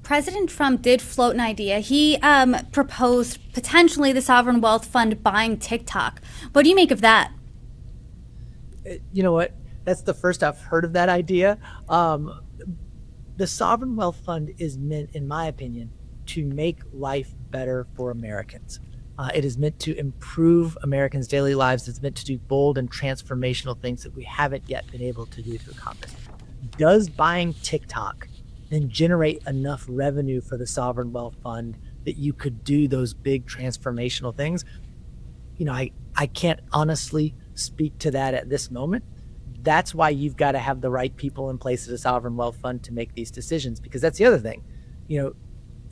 President Trump did float an idea. He proposed potentially the sovereign wealth fund buying TikTok. What do you make of that? You know what? That's the first I've heard of that idea. The sovereign wealth fund is meant, in my opinion, to make life better for Americans. It is meant to improve Americans' daily lives. It's meant to do bold and transformational things that we haven't yet been able to do to accomplish. Does buying TikTok then generate enough revenue for the sovereign wealth fund that you could do those big transformational things? I can't honestly speak to that at this moment. That's why you've got to have the right people in place at a sovereign wealth fund to make these decisions, because that's the other thing.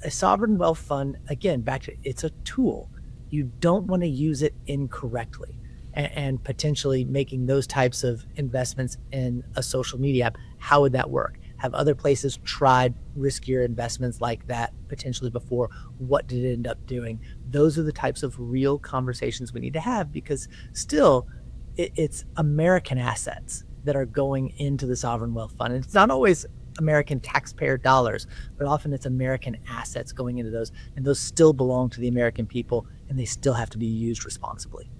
A sovereign wealth fund, again, back to it's a tool. You don't want to use it incorrectly and potentially making those types of investments in a social media app. How would that work? Have other places tried riskier investments like that potentially before? What did it end up doing? Those are the types of real conversations we need to have, because still it's American assets that are going into the sovereign wealth fund. And it's not always American taxpayer dollars, but often it's American assets going into those, and those still belong to the American people, and they still have to be used responsibly.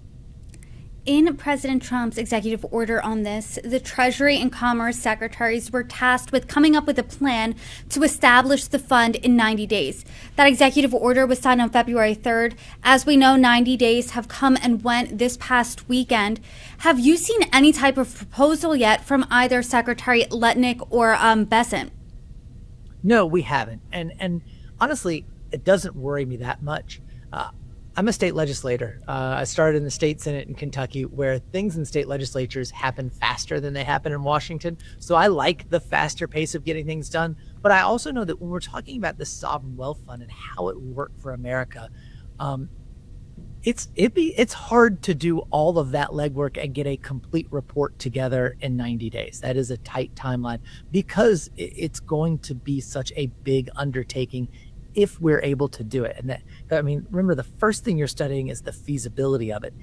In President Trump's executive order on this, the Treasury and Commerce secretaries were tasked with coming up with a plan to establish the fund in 90 days. That executive order was signed on February 3rd. As we know, 90 days have come and went this past weekend. Have you seen any type of proposal yet from either Secretary Letnick or Bessent? No, we haven't. And honestly, it doesn't worry me that much. I'm a state legislator. I started in the state Senate in Kentucky, where things in state legislatures happen faster than they happen in Washington. So I like the faster pace of getting things done. But I also know that when we're talking about the sovereign wealth fund and how it worked for America, it's hard to do all of that legwork and get a complete report together in 90 days. That is a tight timeline, because it's going to be such a big undertaking if we're able to do it. Remember, the first thing you're studying is the feasibility of it.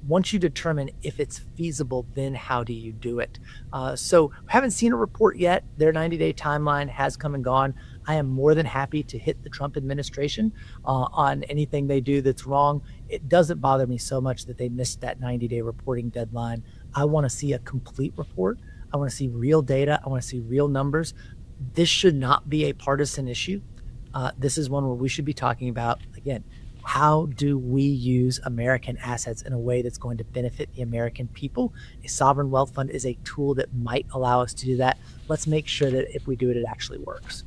Once you determine if it's feasible, then how do you do it? So haven't seen a report yet. Their 90-day timeline has come and gone. I am more than happy to hit the Trump administration on anything they do that's wrong. It doesn't bother me so much that they missed that 90-day reporting deadline. I want to see a complete report. I want to see real data. I want to see real numbers. This should not be a partisan issue. This is one where we should be talking about, again, how do we use American assets in a way that's going to benefit the American people? A sovereign wealth fund is a tool that might allow us to do that. Let's make sure that if we do it, it actually works.